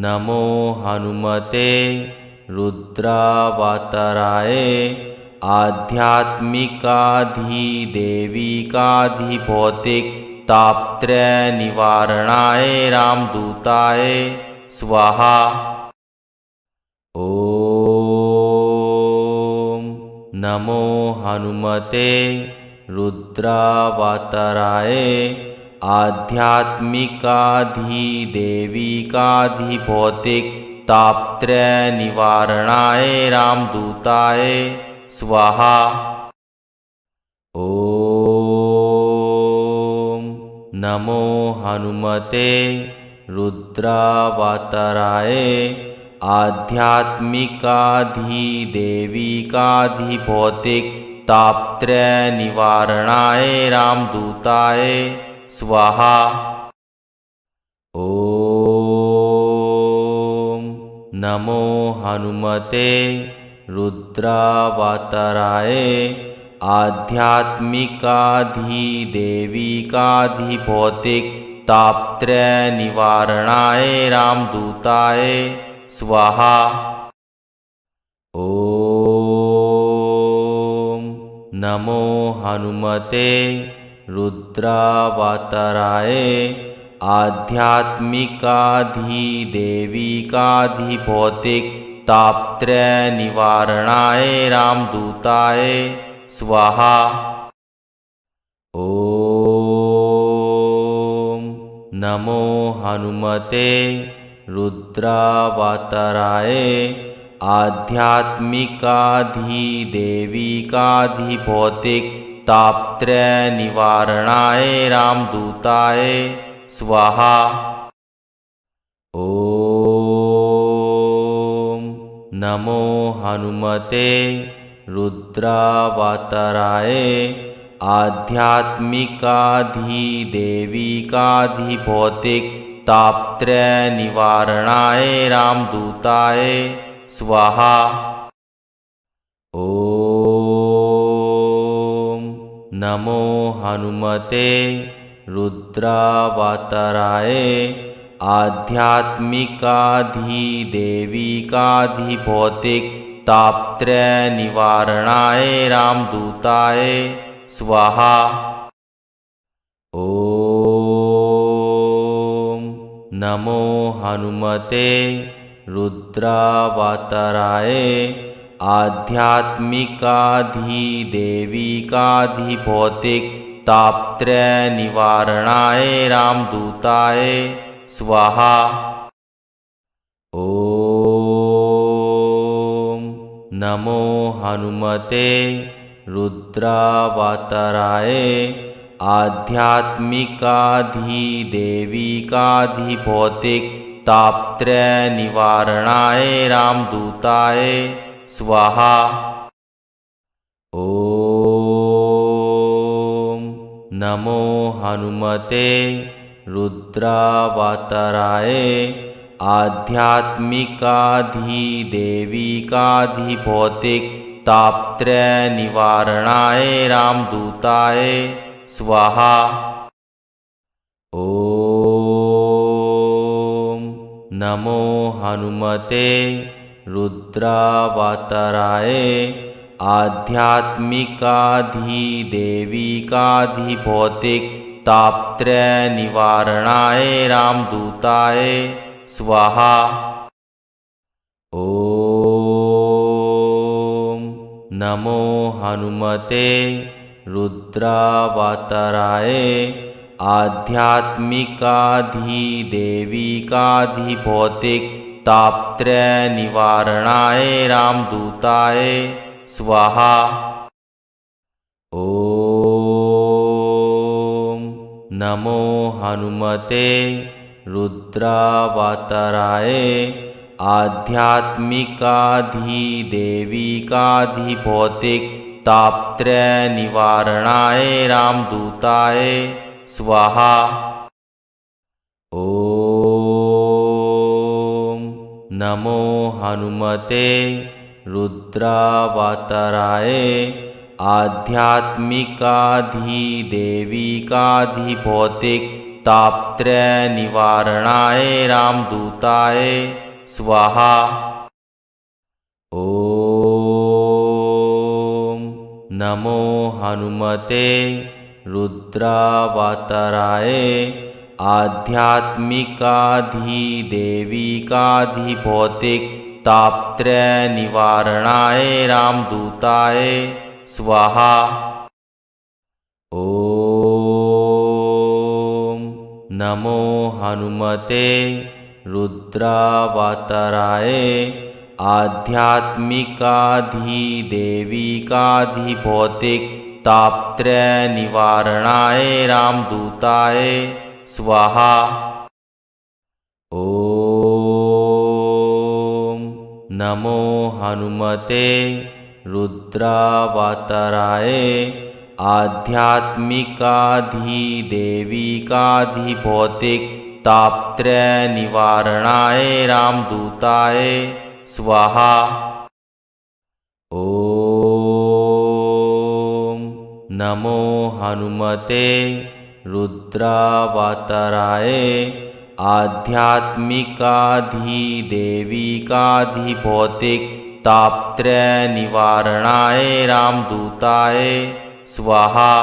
नमो हनुमते रुद्रावताराय आध्यात्मिकाधिदैविकाधिभौतिक तापत्रय निवारणाय रामदूताय स्वाहा। ओम नमो हनुमते रुद्रावताराय आध्यात्मिकाधिदैविकाधिभौतिक तापत्रय निवारणाय रामदूताय स्वाहा। ओम नमो हनुमते रुद्रावताराय आध्यात्मिकाधिदैविकाधिभौतिक तापत्रय निवारणाय रामदूताय स्वाहा। ओम नमो हनुमते रुद्रावताराय आध्यात्मिकाधिदैविकाधिभौतिक तापत्रय निवारणाय रामदूताय स्वाहा। ओम नमो हनुमते रुद्रावताराय आध्यात्मिकाधिदैविकाधिभौतिक तापत्रय निवारणाय रामदूताय स्वाहा। ओम नमो हनुमते रुद्रावताराय आध्यात्मिकाधिदैविकाधिभौतिक तापत्रय निवारणाय रामदूताय स्वाहा। ओम नमो हनुमते रुद्रावताराय आध्यात्मिकाधिदैविकाधिभौतिक तापत्रय निवारणाय रामदूताय स्वाहा। ओम नमो हनुमते रुद्रावताराय आध्यात्मिकाधिदैविकाधिभौतिक तापत्रय निवारणाय रामदूताय स्वाहा। ओम नमो हनुमते रुद्रावताराय आध्यात्मिकाधिदैविकाधिभौतिक तापत्रय निवारणाय रामदूताय स्वाहा। ओम नमो हनुमते रुद्रावताराय आध्यात्मिकाधिदैविकाधिभौतिक तापत्रय निवारणाय रामदूताय स्वाहा। ओम नमो हनुमते रुद्रावताराय आध्यात्मिकाधिदैविकाधिभौतिक तापत्रय निवारणाय रामदूताय स्वाहा। ओम नमो हनुमते रुद्रावताराय आध्यात्मिकाधिदैविकाधिभौतिक तापत्रय निवारणाय रामदूताय स्वाहा। ओम नमो हनुमते रुद्रावताराय आध्यात्मिकाधिदैविकाधिभौतिक तापत्रय निवारणाय रामदूताय स्वाहा। ओम नमो हनुमते रुद्रावताराय आध्यात्मिकाधिदैविकाधिभौतिक तापत्रय निवारणाय रामदूताय स्वाहा। ओम नमो हनुमते रुद्रावताराय आध्यात्मिकाधिदैविकाधिभौतिक तापत्रयनिवारणाय रामदूताय स्वाहा। ॐ नमो हनुमते रुद्रावताराय आध्यात्मिकाधिदैविकाधिभौतिक तापत्रयनिवारणाय रामदूताय स्वाहा। ॐ नमो हनुमते रुद्रावताराय आध्यात्मिकाधिदैविकाधिभौतिक तापत्रयनिवारणाय रामदूताय स्वाहा। ॐ नमो हनुमते रुद्रावताराय आध्यात्मिकाधिदैविकाधिभौतिक तापत्रयनिवारणाय रामदूताय स्वाहा। ॐ नमो हनुमते रुद्रावताराय आध्यात्मिकाधिदैविकाधिभौतिक तापत्रयनिवारणाय रामदूताय स्वाहा।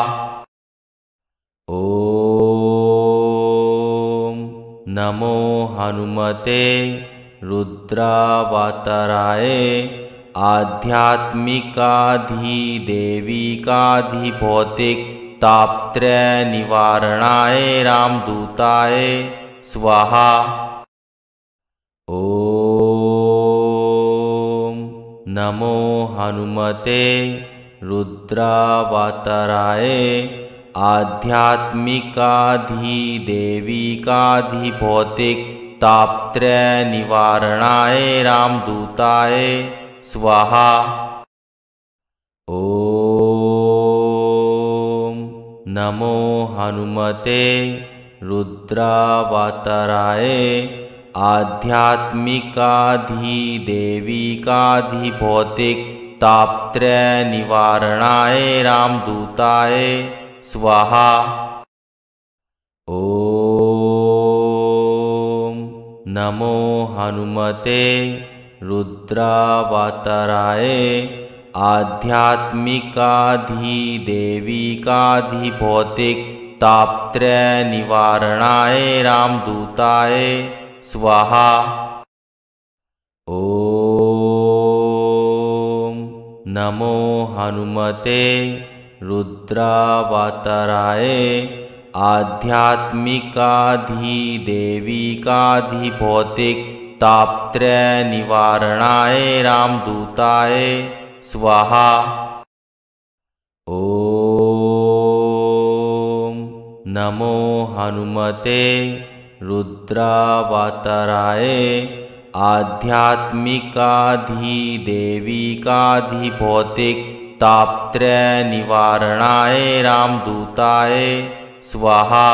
ॐ नमो हनुमते रुद्रावताराय आध्यात्मिकाधिदैविकाधिभौतिक तापत्रयनिवारणाय रामदूताय स्वाहा। ॐ नमो हनुमते रुद्रावताराय आध्यात्मिकाधिदैविकाधिभौतिक तापत्रयनिवारणाय रामदूताय स्वाहा। ॐ नमो हनुमते रुद्रावताराय आध्यात्मिकाधिदैविकाधिभौतिक तापत्रयनिवारणाय रामदूताय स्वाहा। ॐ नमो हनुमते रुद्रावताराय आध्यात्मिकाधिदैविकाधिभौतिक तापत्रयनिवारणाय रामदूताय स्वाहा। ॐ नमो हनुमते रुद्रावताराय आध्यात्मिकाधिदैविकाधिभौतिक तापत्रयनिवारणाय रामदूताय स्वाहा। ॐ नमो हनुमते रुद्रावताराय आध्यात्मिकाधिदैविकाधिभौतिक तापत्रयनिवारणाय रामदूताय स्वाहा।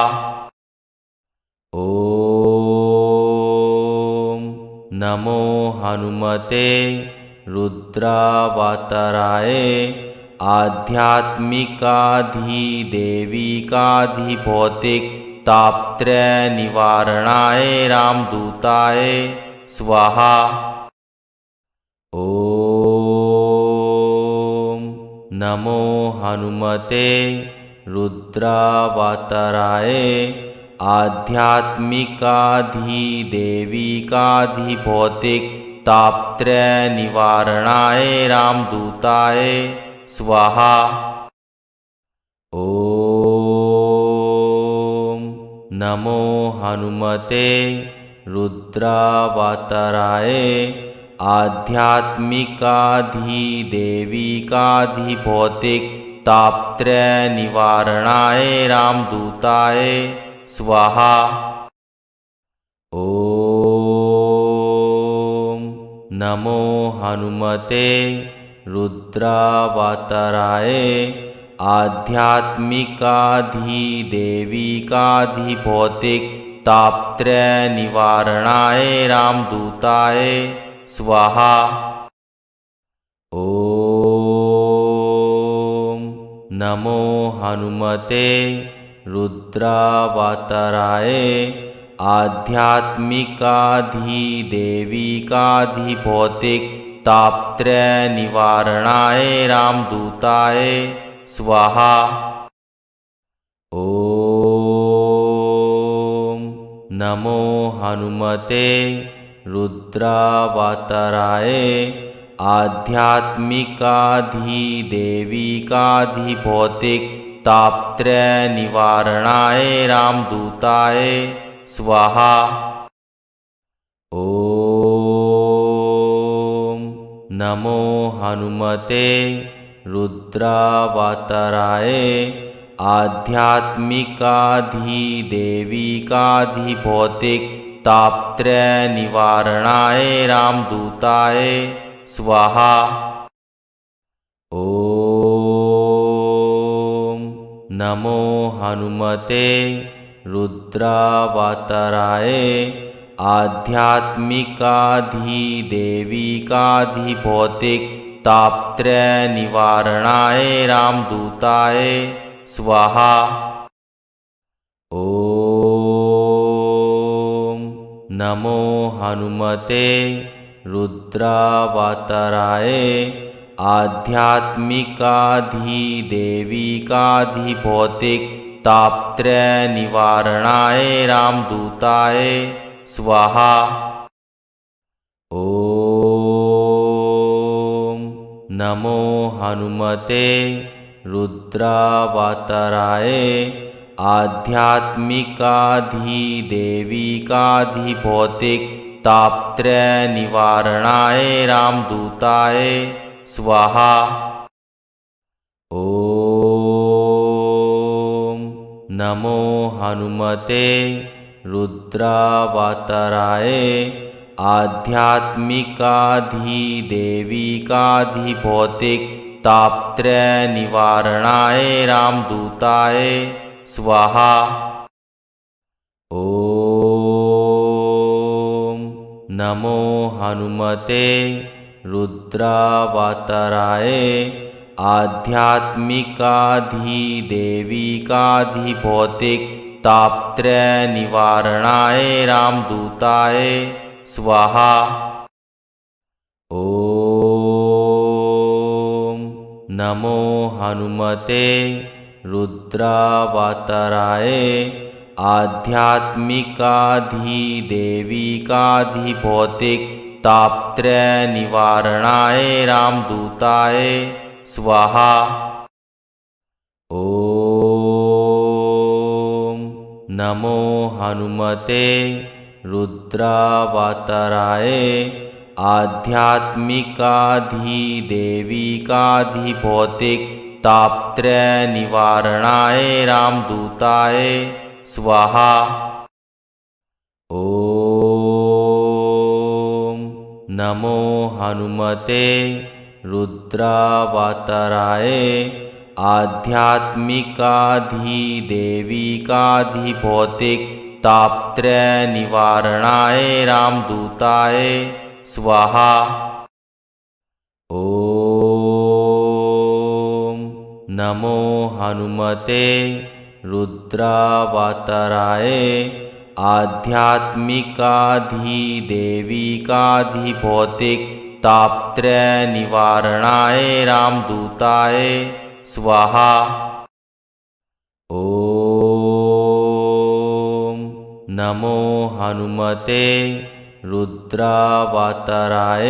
ॐ नमो हनुमते रुद्रावताराय आध्यात्मिकाधिदैविकाधिभौतिक तापत्रयनिवारणाय रामदूताय स्वाहा। ॐ नमो हनुमते रुद्रावताराय आध्यात्मिकाधिदैविकाधिभौतिक तापत्रयनिवारणाय रामदूताय स्वाहा। ॐ नमो हनुमते रुद्रावताराय आध्यात्मिकाधिदैविकाधिभौतिक तापत्रयनिवारणाय रामदूताय स्वाहा। ॐ नमो हनुमते रुद्रावताराय आध्यात्मिकाधिदैविकाधिभौतिक तापत्रयनिवारणाय रामदूताय स्वाहा। ॐ नमो हनुमते रुद्रावताराय आध्यात्मिकाधिदैविकाधिभौतिक तापत्रय निवारणाय रामदूताय स्वाहा। ओम नमो हनुमते रुद्रावताराय आध्यात्मिकाधिदैविकाधिभौतिक तापत्रय निवारणाय रामदूताय स्वाहा। ओम नमो हनुमते रुद्रावताराय आध्यात्मिकाधिदैविकाधिभौतिक तापत्रय निवारणाय रामदूताय स्वाहा। ओम नमो हनुमते रुद्रावताराय आध्यात्मिकाधिदैविकाधिभौतिक तापत्रय निवारणाय रामदूताय स्वाहा। ओम नमो हनुमते रुद्रावताराय आध्यात्मिकाधिदैविकाधिभौतिक तापत्रय निवारणाय रामदूताय स्वाहा। ओम नमो हनुमते रुद्रावताराय आध्यात्मिकाधिदैविकाधिभौतिक तापत्रय निवारणाय रामदूताय स्वाहा। ओम नमो हनुमते रुद्रावताराय आध्यात्मिकाधिदैविकाधिभौतिक तापत्रय निवारणाय रामदूताय स्वाहा। ओम नमो हनुमते रुद्रावताराय आध्यात्मिकाधिदैविकाधिभौतिक तापत्रय निवारणाय रामदूताय स्वाहा। ओम नमो हनुमते रुद्रावताराय आध्यात्मिकाधिदैविकाधिभौतिक तापत्रय निवारणाय रामदूताय स्वाहा। ओम नमो हनुमते रुद्रावताराय आध्यात्मिकाधिदैविकाधिभौतिक तापत्रय निवारणाय रामदूताय स्वाहा। ओम नमो हनुमते रुद्रावताराय आध्यात्मिकाधिदैविकाधिभौतिक तापत्रय निवारणाय रामदूताय स्वाहा। ओम नमो हनुमते रुद्रावताराय आध्यात्मिकाधिदैविकाधिभौतिक तापत्रय निवारणाय रामदूताय स्वाहा। ओम नमो हनुमते रुद्रावताराय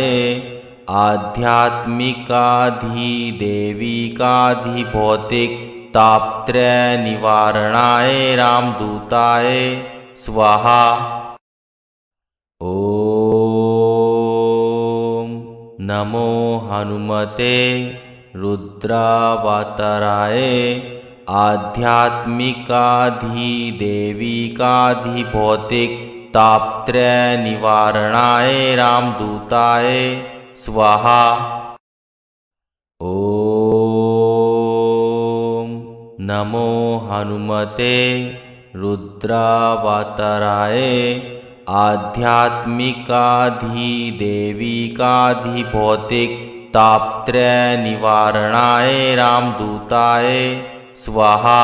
आध्यात्मिकाधिदैविकाधिभौतिक तापत्रय निवारणाय रामदूताय स्वाहा। ओम नमो हनुमते रुद्रावताराय आध्यात्मिकाधिदैविकाधिभौतिक तापत्रय निवारणाय रामदूताय स्वाहा। ओम नमो हनुमते रुद्रावताराय आध्यात्मिकाधिदैविकाधिभौतिक तापत्रय निवारणाय रामदूताय स्वाहा।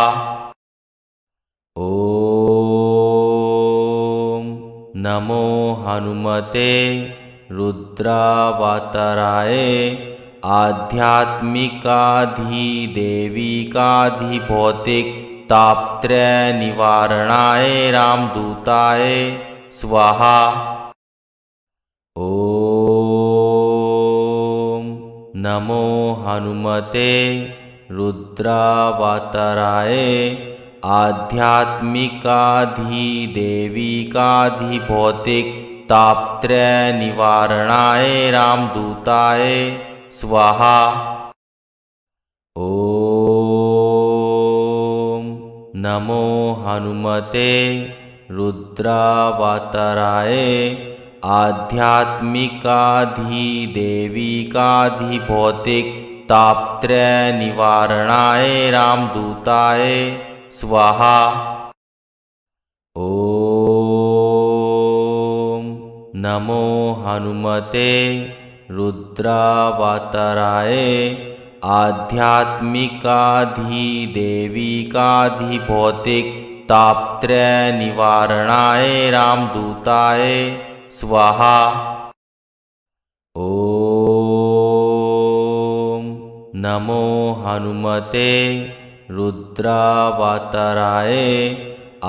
नमो हनुमते रुद्रावताराय आध्यात्मिकाधिदैविकाधिभौतिक तापत्रय निवारणाय रामदूताय स्वाहा। ओम नमो हनुमते रुद्रावताराय आध्यात्मिकाधिदैविकाधिभौतिक तापत्रय निवारणाय रामदूताय स्वाहा। ओम नमो हनुमते रुद्रावताराय आध्यात्मिकाधिदैविकाधिभौतिक तापत्रय निवारणाय रामदूताय स्वाहा। ओम नमो हनुमते रुद्रावताराय आध्यात्मिकाधिदैविकाधिभौतिक तापत्रय निवारणाय रामदूताय स्वाहा। ओम नमो हनुमते रुद्रावताराय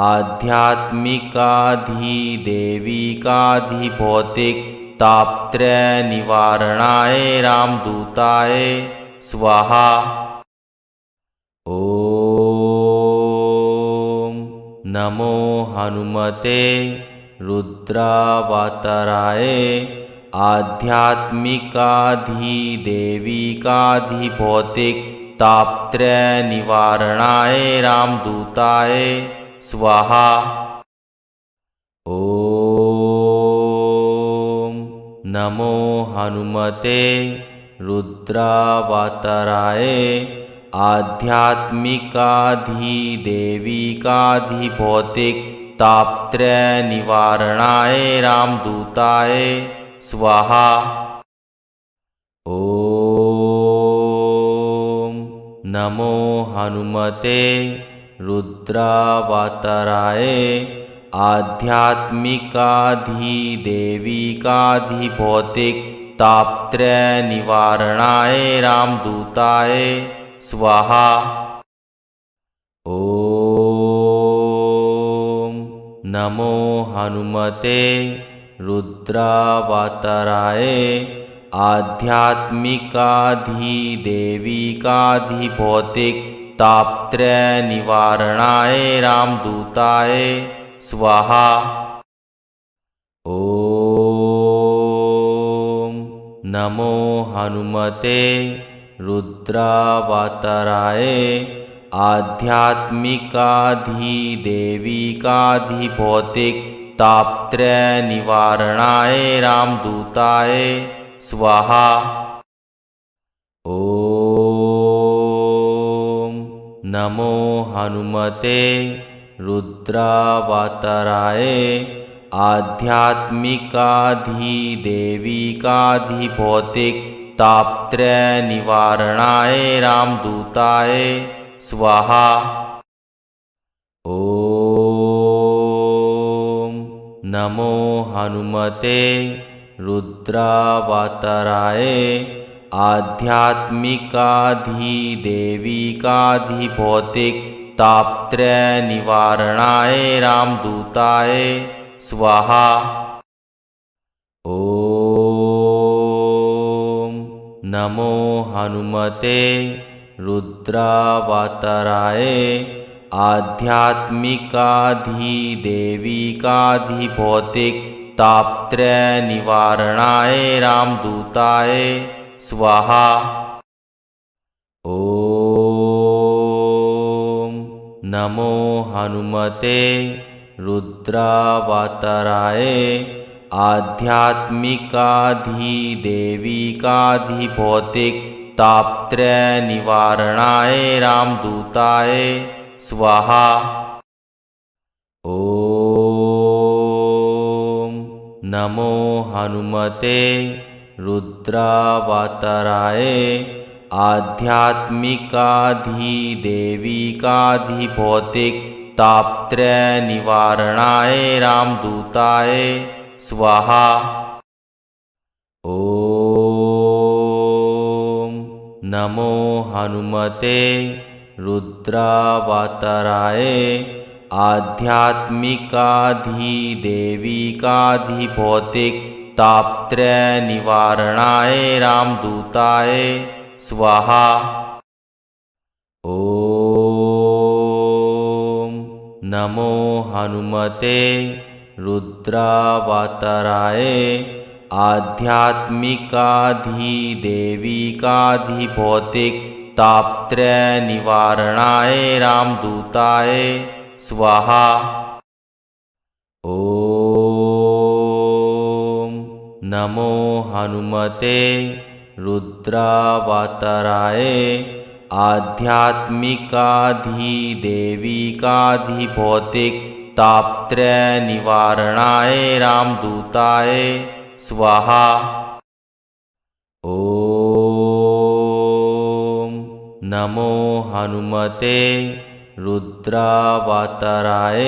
आध्यात्मिकाधिदैविकाधिभौतिक तापत्रय निवारणाय रामदूताय स्वाहा। ओम नमो हनुमते रुद्रावताराय आध्यात्मिकाधिदैविकाधिभौतिक तापत्रय निवारणाय रामदूताय स्वाहा। ओम नमो हनुमते रुद्रावताराय आध्यात्मिकाधिदैविकाधिभौतिक तापत्रय निवारणाय रामदूताय स्वाहा। ओम नमो हनुमते रुद्रावताराय आध्यात्मिकाधिदैविकाधिभौतिक तापत्रय निवारणाय रामदूताय स्वाहा। ओम नमो हनुमते रुद्रावताराय आध्यात्मिकाधिदैविकाधिभौतिक तापत्रय निवारणाय रामदूताय स्वाहा। ओम नमो हनुमते रुद्रावताराय आध्यात्मिकाधिदैविकाधिभौतिक तापत्रय निवारणाय रामदूताय स्वाहा। ओम नमो हनुमते रुद्रावताराय आध्यात्मिकाधिदैविकाधिभौतिक तापत्रय निवारणाय रामदूताय स्वाहा। ओम नमो हनुमते रुद्रावताराय आध्यात्मिकाधिदैविकाधिभौतिक तापत्रय निवारणाय रामदूताय स्वाहा। ओम नमो हनुमते रुद्रावताराय आध्यात्मिकाधिदैविकाधिभौतिक तापत्रय निवारणाय रामदूताय स्वाहा। ओम नमो हनुमते रुद्रावताराय आध्यात्मिकाधिदैविकाधिभौतिक तापत्रय निवारणाय रामदूताय स्वाहा। ओम नमो हनुमते रुद्रावताराय आध्यात्मिकाधिदैविकाधिभौतिक तापत्रय निवारणाय रामदूताय स्वाहा। ओम नमो हनुमते रुद्रावताराय आध्यात्मिकाधिदेविकाधिभौतिक तापत्रय निवारणाय रामदूताय स्वाहा। ओम नमो हनुमते रुद्रावताराय आध्यात्मिकाधिदेविकाधिभौतिक तापत्रय निवारणाय रामदूताय स्वाहा। ओम नमो हनुमते रुद्रावताराय आध्यात्मिकाधिदेविकाधिभौतिक तापत्रय निवारणाय रामदूताय स्वाहा। ओम नमो हनुमते रुद्रावताराय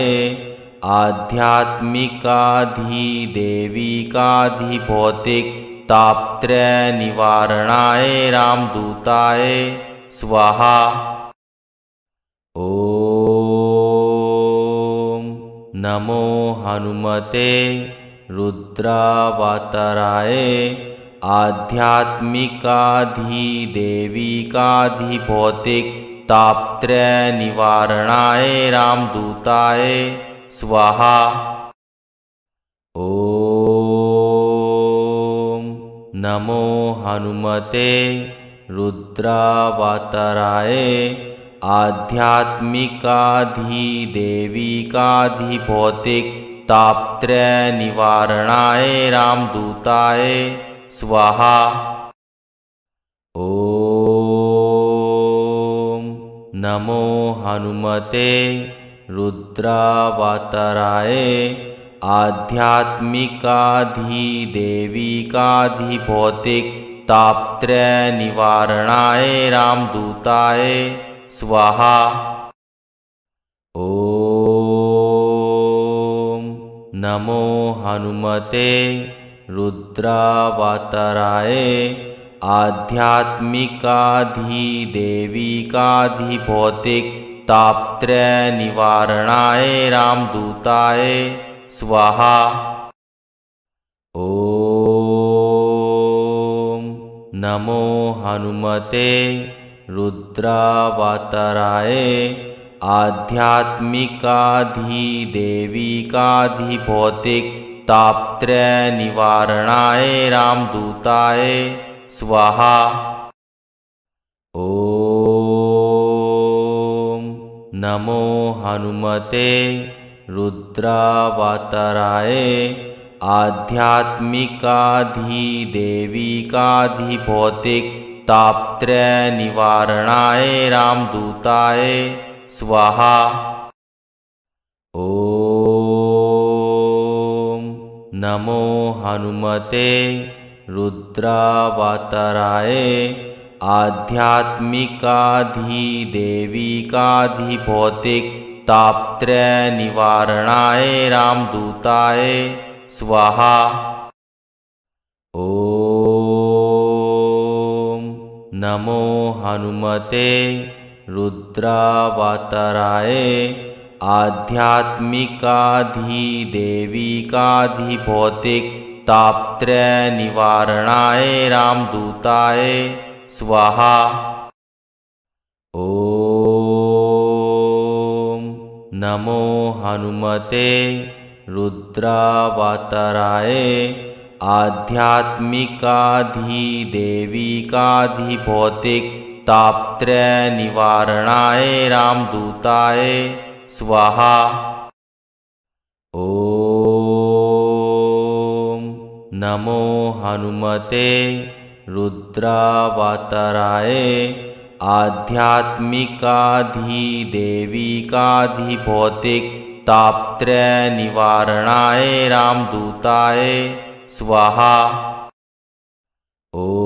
आध्यात्मिकाधिदेविकाधिभौतिक तापत्रय निवारणाय रामदूताय स्वाहा। ओम नमो हनुमते रुद्रावताराय आध्यात्मिकाधिदेविकाधिभौतिक तापत्रय निवारणाय रामदूताय स्वाहा। ओम नमो हनुमते रुद्रावताराय आध्यात्मिकाधिदेविकाधिभौतिक तापत्रय निवारणाय रामदूताय स्वाहा। ओम नमो हनुमते रुद्रावताराय आध्यात्मिकाधिदेविकाधिभौतिक तापत्रय निवारणाय रामदूताय स्वाहा। ओम नमो हनुमते रुद्रावताराय आध्यात्मिकाधिदेविकाधिभौतिक तापत्रय निवारणाय रामदूताय स्वाहा। ओम नमो हनुमते रुद्रावताराय आध्यात्मिकाधिदेविकाधिभौतिक तापत्रय निवारणाय रामदूताय स्वाहा। ओम नमो हनुमते रुद्रावताराय आध्यात्मिकाधिदेविकाधिभौतिक तापत्रय निवारणाय रामदूताय स्वाहा। ओम नमो हनुमते रुद्रावताराय आध्यात्मिकाधिदेविकाधिभौतिक तापत्रय निवारणाय रामदूताय स्वाहा। ओम नमो हनुमते रुद्रावताराय आध्यात्मिकाधिदेविकाधिभौतिक तापत्रय निवारणाय रामदूताय स्वाहा। ओम नमो हनुमते रुद्रावताराय आध्यात्मिकाधिदेविकाधिभौतिक तापत्रय निवारणाय रामदूताय स्वाहा। ओम नमो हनुमते रुद्रावताराय आध्यात्मिकाधिदेविकाधिभौतिक तापत्रय निवारणाय रामदूताय स्वाहा। ओम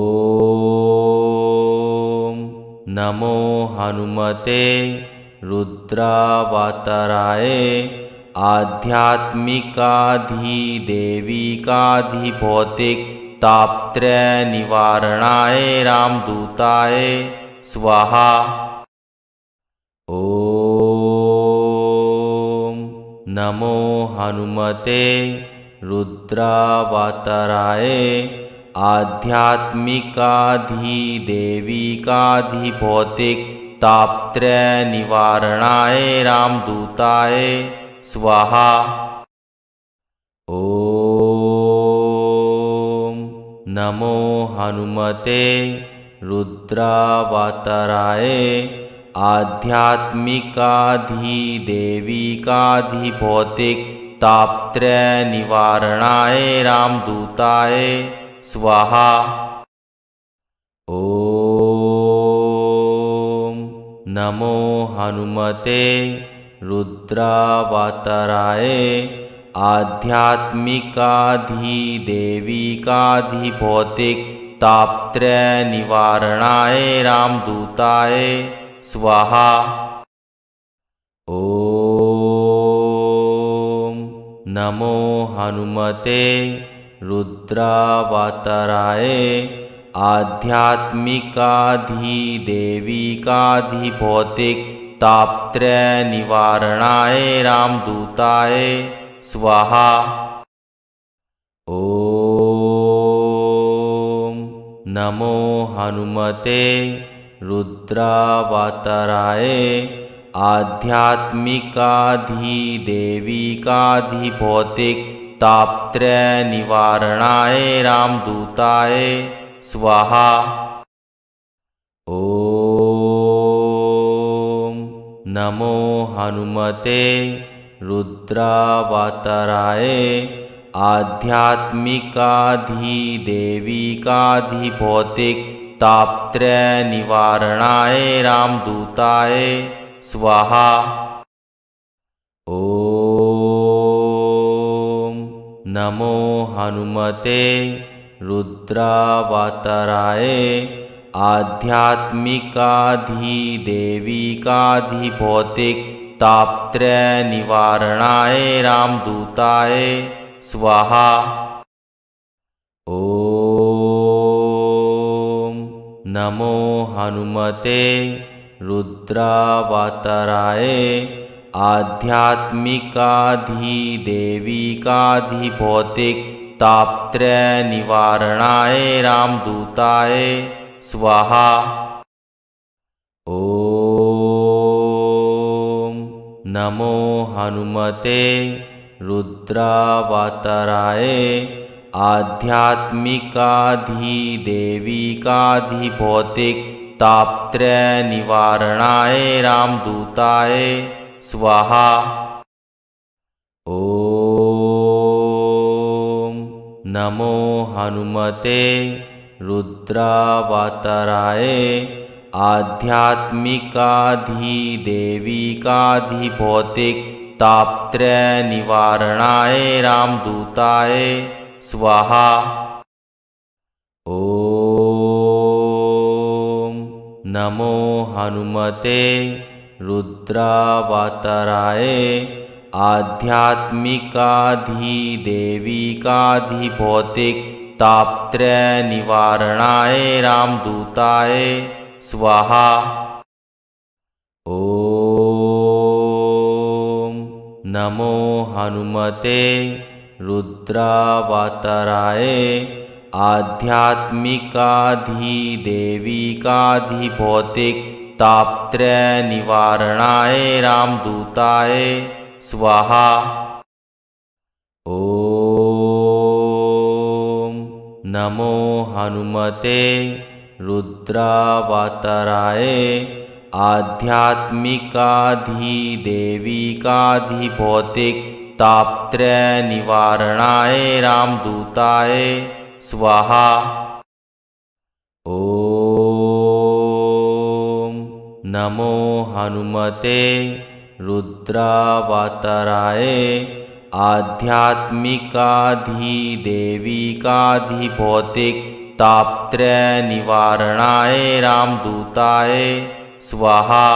नमो हनुमते रुद्रावताराय आध्यात्मिकाधिदेविकाधिभौतिक तापत्रय निवारणाय रामदूताय स्वाहा। ओम नमो हनुमते रुद्रावताराय आध्यात्मिकाधिदेविकाधिभौतिक तापत्रय निवारणाय रामदूताय स्वाहा। ओम नमो हनुमते रुद्रावताराय आध्यात्मिकाधिदेविकाधिभौतिक तापत्रय निवारणाय रामदूताय स्वाहा। ओम नमो हनुमते रुद्रावताराय आध्यात्मिकाधिदेविकाधिभौतिक तापत्रय निवारणाय रामदूताय स्वाहा। ओम नमो हनुमते रुद्रावताराय आध्यात्मिकाधिदेविकाधिभौतिक तापत्रय निवारणाय रामदूताय स्वाहा। ओम नमो हनुमते रुद्रावताराय आध्यात्मिकाधिदेविकाधिभौतिक तापत्रय निवारणाय रामदूताय स्वाहा। ओम नमो हनुमते रुद्रावताराय आध्यात्मिकाधिदेविकाधिभौतिक तापत्रय निवारणाय रामदूताय स्वाहा। ओम नमो हनुमते रुद्रावताराय आध्यात्मिकाधिदेविकाधिभौतिक तापत्रय निवारणाय रामदूताय स्वाहा। ओम नमो हनुमते रुद्रावताराय आध्यात्मिकाधिदेविकाधिभौतिक तापत्रय निवारणाय रामदूताय स्वाहा। ओम नमो हनुमते रुद्रावताराय आध्यात्मिकाधिदेविकाधिभौतिक तापत्रय निवारणाय रामदूताय स्वाहा। ओम नमो हनुमते रुद्रावताराय आध्यात्मिकाधिदेविकाधिभौतिक तापत्रय निवारणाय रामदूताय स्वाहा। ओम नमो हनुमते रुद्रावताराय आध्यात्मिकाधिदेविकाधिभौतिक तापत्रय निवारणाय रामदूताय स्वाहा। ओम नमो हनुमते रुद्रावताराय आध्यात्मिकाधिदेविकाधिभौतिक तापत्रय निवारणाय रामदूताय स्वाहा। ओम नमो हनुमते रुद्रावताराय आध्यात्मिकाधिदेविकाधिभौतिक तापत्रय निवारणाय रामदूताय स्वाहा। ओम नमो हनुमते रुद्रावताराय आध्यात्मिकाधिदेविकाधिभौतिक तापत्रय निवारणाय रामदूताय स्वाहा।